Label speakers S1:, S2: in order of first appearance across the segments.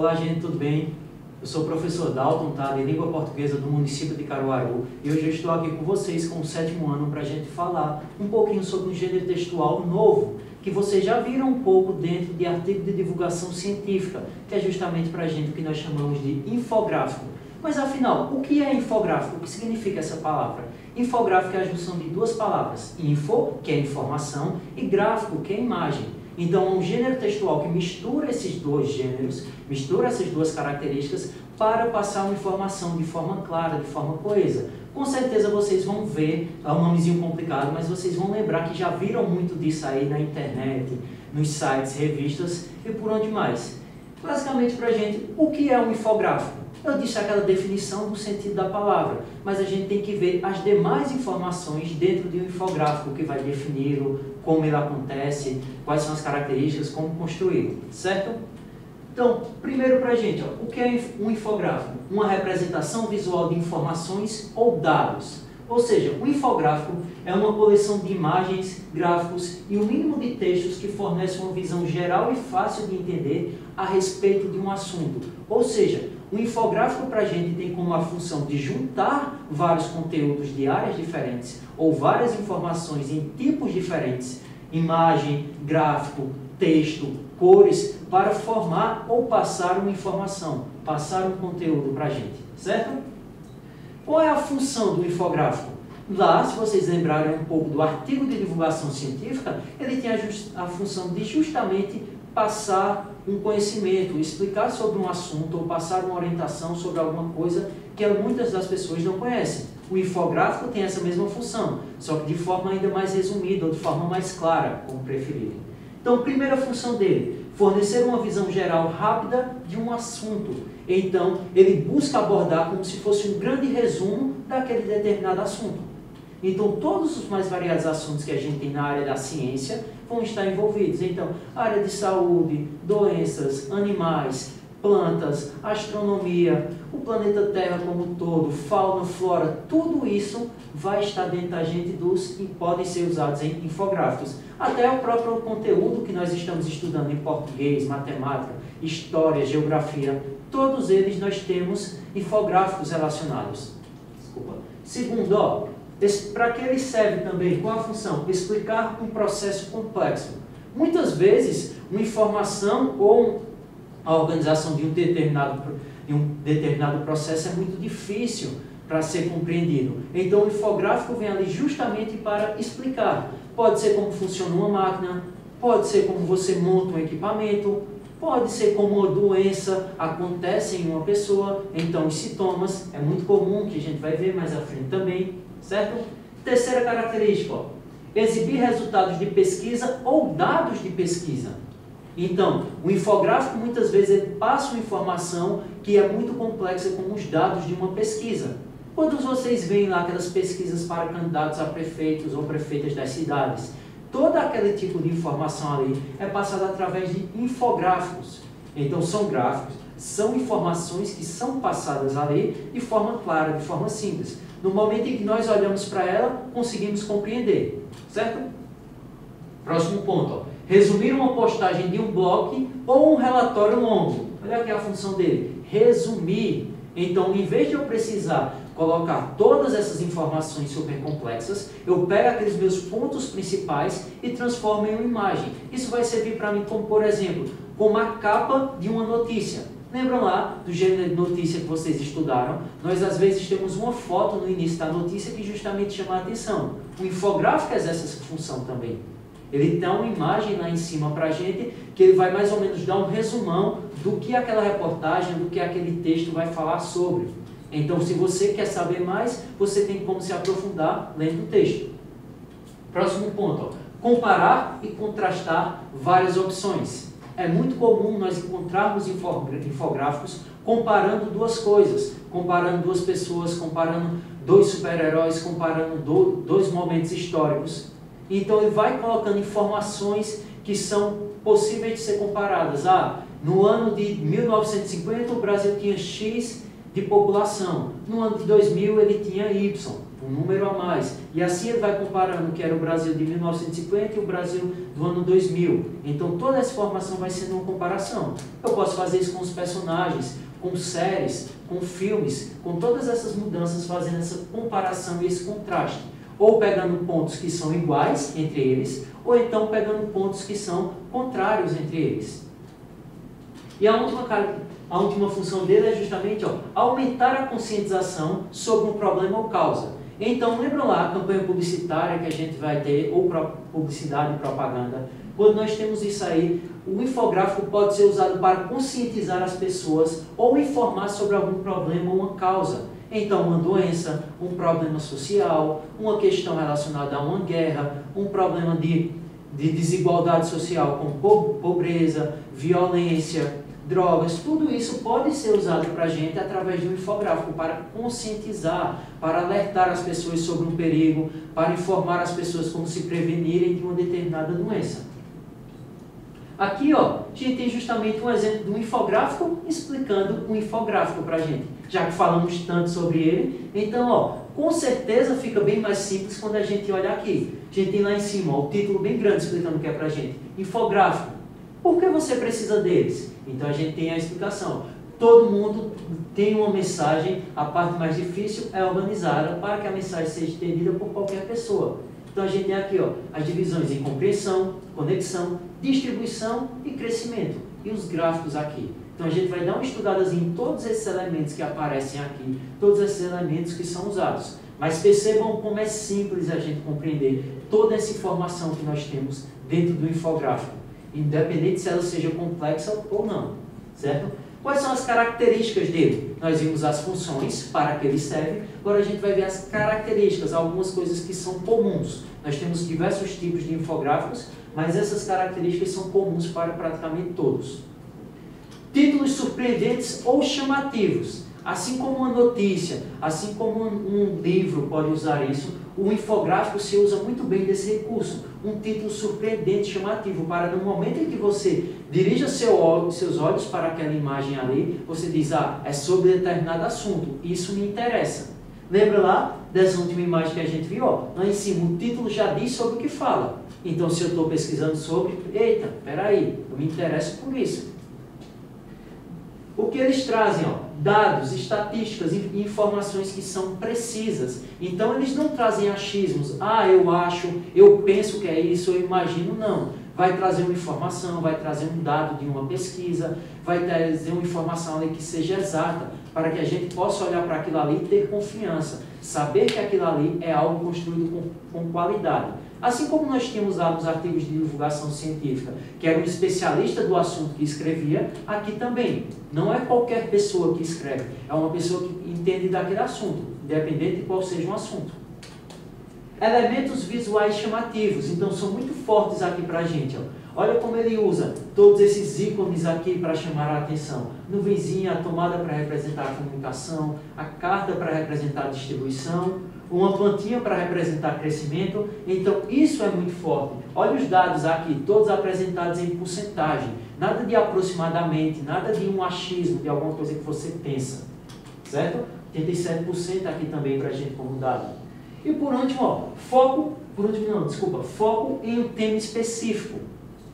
S1: Olá, gente, tudo bem? Eu sou o professor Dalton, de Língua Portuguesa do município de Caruaru, e hoje eu estou aqui com vocês com o 7º ano para a gente falar um pouquinho sobre um gênero textual novo, que vocês já viram um pouco dentro de artigo de divulgação científica, que é justamente para a gente o que nós chamamos de infográfico. Mas afinal, o que é infográfico? O que significa essa palavra? Infográfico é a junção de duas palavras, info, que é informação, e gráfico, que é imagem. Então, é um gênero textual que mistura esses dois gêneros, mistura essas duas características para passar uma informação de forma clara, de forma coesa. Com certeza vocês vão ver, é um nomezinho complicado, mas vocês vão lembrar que já viram muito disso aí na internet, nos sites, revistas e por onde mais. Basicamente, para a gente, o que é um infográfico? Eu disse aquela definição do sentido da palavra, mas a gente tem que ver as demais informações dentro de um infográfico, que vai defini-lo, como ele acontece, quais são as características, como construí-lo, certo? Então, primeiro para a gente, o que é um infográfico? Uma representação visual de informações ou dados. Ou seja, um infográfico é uma coleção de imagens, gráficos e o mínimo de textos que fornecem uma visão geral e fácil de entender a respeito de um assunto. Ou seja, o infográfico para a gente tem como a função de juntar vários conteúdos de áreas diferentes ou várias informações em tipos diferentes, imagem, gráfico, texto, cores, para formar ou passar uma informação, passar um conteúdo para a gente, certo? Qual é a função do infográfico? Lá, se vocês lembrarem um pouco do artigo de divulgação científica, ele tem a função de justamente passar um conhecimento, explicar sobre um assunto ou passar uma orientação sobre alguma coisa que muitas das pessoas não conhecem. O infográfico tem essa mesma função, só que de forma ainda mais resumida ou de forma mais clara, como preferirem. Então, primeira função dele, fornecer uma visão geral rápida de um assunto. Então, ele busca abordar como se fosse um grande resumo daquele determinado assunto. Então, todos os mais variados assuntos que a gente tem na área da ciência vão estar envolvidos. Então, área de saúde, doenças, animais, plantas, astronomia, o planeta Terra como um todo, fauna, flora, tudo isso vai estar dentro da gente e podem ser usados em infográficos. Até o próprio conteúdo que nós estamos estudando em português, matemática, história, geografia, todos eles nós temos infográficos relacionados. Desculpa. Segundo, para que ele serve também? Qual a função? Explicar um processo complexo. Muitas vezes, uma informação ou a organização de um determinado processo é muito difícil para ser compreendido. Então, o infográfico vem ali justamente para explicar. Pode ser como funciona uma máquina, pode ser como você monta um equipamento, pode ser como uma doença acontece em uma pessoa. Então, os sintomas é muito comum, que a gente vai ver mais à frente também, certo? Terceira característica, exibir resultados de pesquisa ou dados de pesquisa. Então, o infográfico muitas vezes ele passa uma informação que é muito complexa como os dados de uma pesquisa. Quando vocês veem lá aquelas pesquisas para candidatos a prefeitos ou prefeitas das cidades, todo aquele tipo de informação ali é passada através de infográficos. Então, são gráficos, são informações que são passadas ali de forma clara, de forma simples. No momento em que nós olhamos para ela, conseguimos compreender, certo? Próximo ponto, resumir uma postagem de um blog ou um relatório longo. Olha aqui a função dele, resumir. Então, em vez de eu precisar colocar todas essas informações super complexas, eu pego aqueles meus pontos principais e transformo em uma imagem. Isso vai servir para mim como, por exemplo, como a capa de uma notícia. Lembram lá do gênero de notícia que vocês estudaram? Nós, às vezes, temos uma foto no início da notícia que justamente chama a atenção. O infográfico exerce essa função também. Ele dá uma imagem lá em cima para a gente, que ele vai mais ou menos dar um resumão do que aquela reportagem, do que aquele texto vai falar sobre. Então, se você quer saber mais, você tem como se aprofundar lendo o texto. Próximo ponto, comparar e contrastar várias opções. É muito comum nós encontrarmos infográficos comparando duas coisas, comparando duas pessoas, comparando dois super-heróis, comparando dois momentos históricos. Então, ele vai colocando informações que são possíveis de ser comparadas. No ano de 1950, o Brasil tinha X de população. No ano de 2000, ele tinha Y. um número a mais. E assim ele vai comparando o que era o Brasil de 1950 e o Brasil do ano 2000. Então toda essa informação vai sendo uma comparação. Eu posso fazer isso com os personagens, com séries, com filmes, com todas essas mudanças, fazendo essa comparação e esse contraste. Ou pegando pontos que são iguais entre eles, ou então pegando pontos que são contrários entre eles. E a última função dele é justamente aumentar a conscientização sobre um problema ou causa. Então, lembram lá a campanha publicitária que a gente vai ter, ou publicidade e propaganda? Quando nós temos isso aí, o infográfico pode ser usado para conscientizar as pessoas ou informar sobre algum problema ou uma causa. Então, uma doença, um problema social, uma questão relacionada a uma guerra, um problema de desigualdade social como pobreza, violência, drogas, tudo isso pode ser usado para a gente através de um infográfico para conscientizar, para alertar as pessoas sobre um perigo, para informar as pessoas como se prevenirem de uma determinada doença. Aqui, a gente tem justamente um exemplo de um infográfico explicando um infográfico para a gente, já que falamos tanto sobre ele. Então, com certeza fica bem mais simples quando a gente olha aqui. A gente tem lá em cima o título bem grande explicando o que é para a gente. Infográfico. Por que você precisa deles? Então a gente tem a explicação. Todo mundo tem uma mensagem, a parte mais difícil é organizada para que a mensagem seja entendida por qualquer pessoa. Então a gente tem aqui as divisões em compreensão, conexão, distribuição e crescimento. E os gráficos aqui. Então a gente vai dar uma estudadazinha em todos esses elementos que aparecem aqui, todos esses elementos que são usados. Mas percebam como é simples a gente compreender toda essa informação que nós temos dentro do infográfico, independente se ela seja complexa ou não, certo? Quais são as características dele? Nós vimos as funções para que ele serve, agora a gente vai ver as características, algumas coisas que são comuns. Nós temos diversos tipos de infográficos, mas essas características são comuns para praticamente todos. Títulos surpreendentes ou chamativos. Assim como uma notícia, assim como um livro pode usar isso, o infográfico se usa muito bem desse recurso. Um título surpreendente, chamativo, para no momento em que você dirija seus olhos para aquela imagem ali, você diz, é sobre determinado assunto, isso me interessa. Lembra lá dessa última imagem que a gente viu? Lá em cima, o título já diz sobre o que fala. Então, se eu estou pesquisando sobre, eita, peraí, eu me interesso por isso. O que eles trazem? Dados, estatísticas e informações que são precisas. Então, eles não trazem achismos. Eu acho, eu penso que é isso, eu imagino. Não. Vai trazer uma informação, vai trazer um dado de uma pesquisa, vai trazer uma informação ali que seja exata, para que a gente possa olhar para aquilo ali e ter confiança. Saber que aquilo ali é algo construído com qualidade. Assim como nós tínhamos lá nos artigos de divulgação científica, que era um especialista do assunto que escrevia, aqui também. Não é qualquer pessoa que escreve, é uma pessoa que entende daquele assunto, independente de qual seja o assunto. Elementos visuais chamativos, então são muito fortes aqui para a gente. Olha como ele usa todos esses ícones aqui para chamar a atenção. Nuvenzinha, a tomada para representar a comunicação, a carta para representar a distribuição, uma plantinha para representar crescimento. Então, isso é muito forte. Olha os dados aqui, todos apresentados em porcentagem. Nada de aproximadamente, nada de um achismo, de alguma coisa que você pensa. Certo? 87% aqui também para a gente como dado. E por último, foco em um tema específico.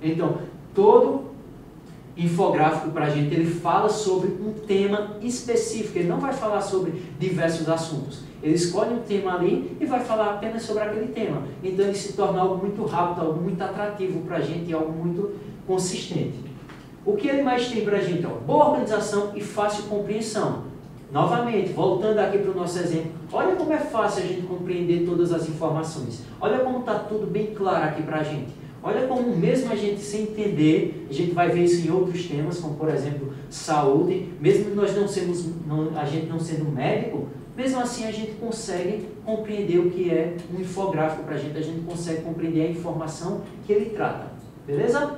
S1: Então, todo infográfico para a gente, ele fala sobre um tema específico. Ele não vai falar sobre diversos assuntos. Ele escolhe um tema ali e vai falar apenas sobre aquele tema. Então, ele se torna algo muito rápido, algo muito atrativo para a gente e algo muito consistente. O que ele mais tem para a gente? Boa organização e fácil compreensão. Novamente, voltando aqui para o nosso exemplo, olha como é fácil a gente compreender todas as informações. Olha como está tudo bem claro aqui para a gente. Olha como mesmo a gente sem entender, a gente vai ver isso em outros temas, como por exemplo, saúde, mesmo nós a gente não sendo médico, mesmo assim a gente consegue compreender o que é um infográfico para a gente consegue compreender a informação que ele trata. Beleza?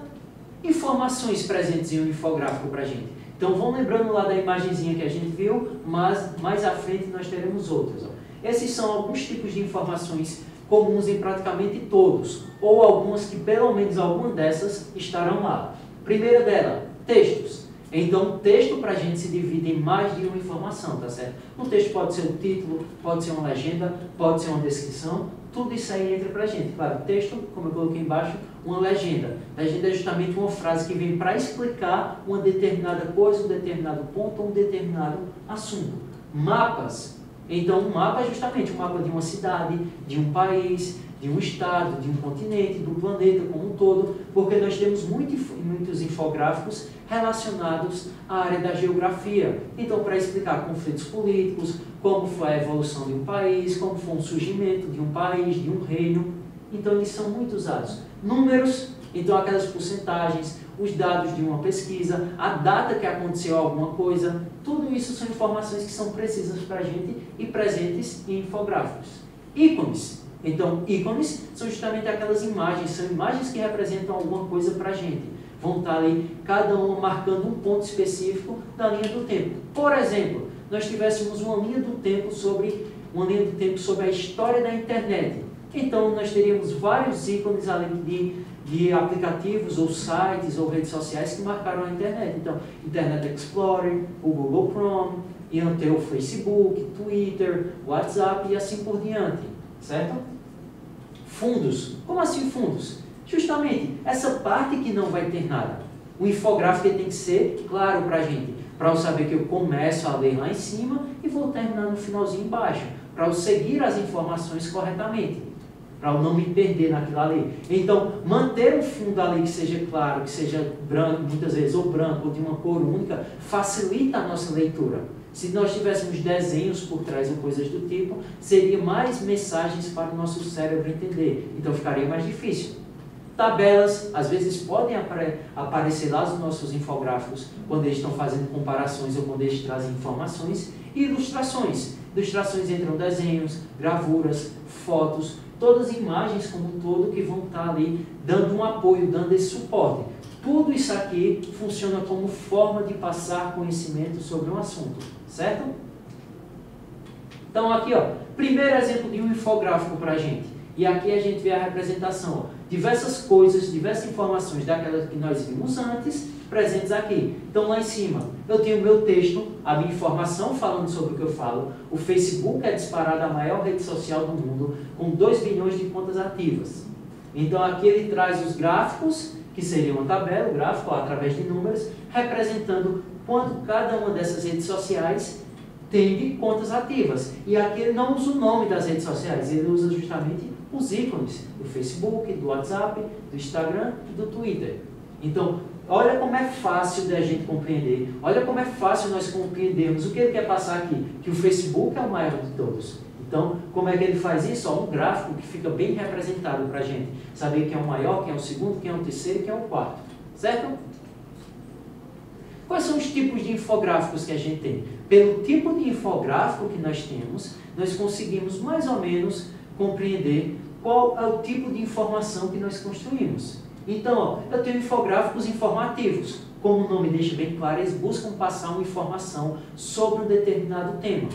S1: Informações presentes em um infográfico para a gente. Então vão lembrando lá da imagenzinha que a gente viu, mas mais à frente nós teremos outras. Esses são alguns tipos de informações comuns em praticamente todos, ou algumas que pelo menos alguma dessas estarão lá. Primeira dela, textos. Então, o texto para a gente se divide em mais de uma informação, tá certo? Um texto pode ser um título, pode ser uma legenda, pode ser uma descrição, tudo isso aí entra para a gente. Claro, texto, como eu coloquei embaixo, uma legenda. Legenda é justamente uma frase que vem para explicar uma determinada coisa, um determinado ponto ou um determinado assunto. Mapas. Então, um mapa é justamente um mapa de uma cidade, de um país, de um estado, de um continente, do planeta como um todo, porque nós temos muitos infográficos relacionados à área da geografia. Então, para explicar conflitos políticos, como foi a evolução de um país, como foi o surgimento de um país, de um reino. Então, eles são muito usados. Números, então aquelas porcentagens, os dados de uma pesquisa, a data que aconteceu alguma coisa, tudo isso são informações que são precisas para a gente e presentes em infográficos. Ícones. Então, ícones são justamente aquelas imagens, são imagens que representam alguma coisa para a gente. Vão estar ali, cada uma marcando um ponto específico da linha do tempo. Por exemplo, nós tivéssemos uma linha do tempo sobre a história da internet. Então, nós teríamos vários ícones ali de aplicativos, ou sites, ou redes sociais que marcaram a internet. Então, Internet Explorer, o Google Chrome, iam ter o Facebook, Twitter, WhatsApp e assim por diante, certo? Fundos. Como assim fundos? Justamente essa parte que não vai ter nada. O infográfico tem que ser claro para a gente, para eu saber que eu começo a ler lá em cima e vou terminar no finalzinho embaixo, para eu seguir as informações corretamente, para eu não me perder naquilo ali. Então, manter um fundo ali que seja claro, que seja branco, muitas vezes ou branco ou de uma cor única, facilita a nossa leitura. Se nós tivéssemos desenhos por trás ou coisas do tipo, seria mais mensagens para o nosso cérebro entender. Então, ficaria mais difícil. Tabelas, às vezes podem aparecer lá nos nossos infográficos, quando eles estão fazendo comparações ou quando eles trazem informações. E ilustrações. Ilustrações entram desenhos, gravuras, fotos, todas as imagens como um todo que vão estar ali dando um apoio, dando esse suporte. Tudo isso aqui funciona como forma de passar conhecimento sobre um assunto, certo? Então aqui, ó, primeiro exemplo de um infográfico para a gente. E aqui a gente vê a representação, ó, diversas coisas, diversas informações daquelas que nós vimos antes, presentes aqui. Então lá em cima, eu tenho o meu texto, a minha informação falando sobre o que eu falo. O Facebook é disparado a maior rede social do mundo, com 2 bilhões de contas ativas. Então aqui ele traz os gráficos, que seria uma tabela, o gráfico, ó, através de números, representando quanto cada uma dessas redes sociais tem de contas ativas. E aqui ele não usa o nome das redes sociais, ele usa justamente os ícones do Facebook, do WhatsApp, do Instagram e do Twitter. Então, olha como é fácil da gente compreender, olha como é fácil nós compreendermos o que ele quer passar aqui, que o Facebook é o maior de todos. Então, como é que ele faz isso? Ó, um gráfico que fica bem representado para a gente saber quem é o maior, quem é o segundo, quem é o terceiro e quem é o quarto. Certo? Quais são os tipos de infográficos que a gente tem? Pelo tipo de infográfico que nós temos, nós conseguimos mais ou menos compreender qual é o tipo de informação que nós construímos. Então, ó, eu tenho infográficos informativos. Como o nome deixa bem claro, eles buscam passar uma informação sobre um determinado tema.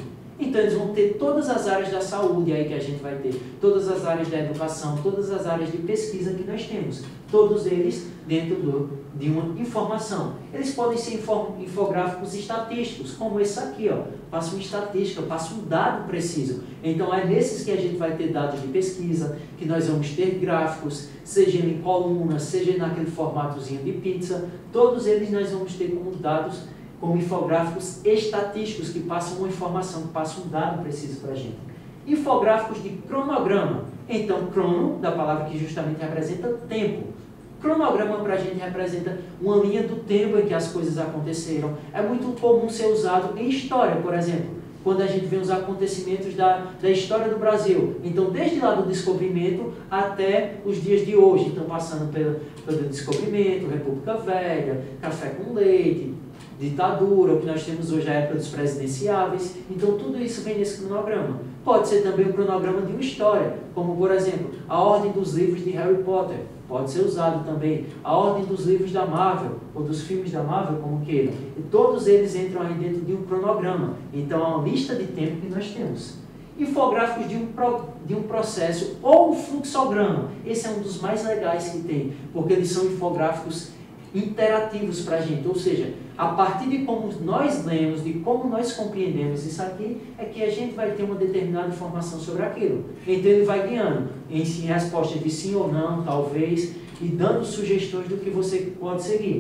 S1: Então, eles vão ter todas as áreas da saúde aí que a gente vai ter, todas as áreas da educação, todas as áreas de pesquisa que nós temos, todos eles dentro de uma informação. Eles podem ser infográficos estatísticos, como esse aqui, ó, passa uma estatística, passa um dado preciso. Então, é nesses que a gente vai ter dados de pesquisa, que nós vamos ter gráficos, seja em colunas, seja naquele formatozinho de pizza, todos eles nós vamos ter como dados, como infográficos estatísticos, que passam uma informação, que passam um dado preciso para a gente. Infográficos de cronograma. Então, crono, da palavra que justamente representa tempo. Cronograma para a gente representa uma linha do tempo em que as coisas aconteceram. É muito comum ser usado em história, por exemplo, quando a gente vê os acontecimentos da história do Brasil. Então, desde lá do descobrimento até os dias de hoje. Então, passando pelo descobrimento, República Velha, café com leite, ditadura, o que nós temos hoje é a época dos presidenciáveis. Então, tudo isso vem nesse cronograma. Pode ser também o cronograma de uma história, como, por exemplo, a ordem dos livros de Harry Potter. Pode ser usado também a ordem dos livros da Marvel, ou dos filmes da Marvel, como queiram. E todos eles entram aí dentro de um cronograma. Então, é uma lista de tempo que nós temos. Infográficos de um processo ou um fluxograma. Esse é um dos mais legais que tem, porque eles são infográficos interativos para a gente, ou seja, a partir de como nós lemos, de como nós compreendemos isso aqui, é que a gente vai ter uma determinada informação sobre aquilo. Então ele vai guiando em respostas de sim ou não, talvez, e dando sugestões do que você pode seguir.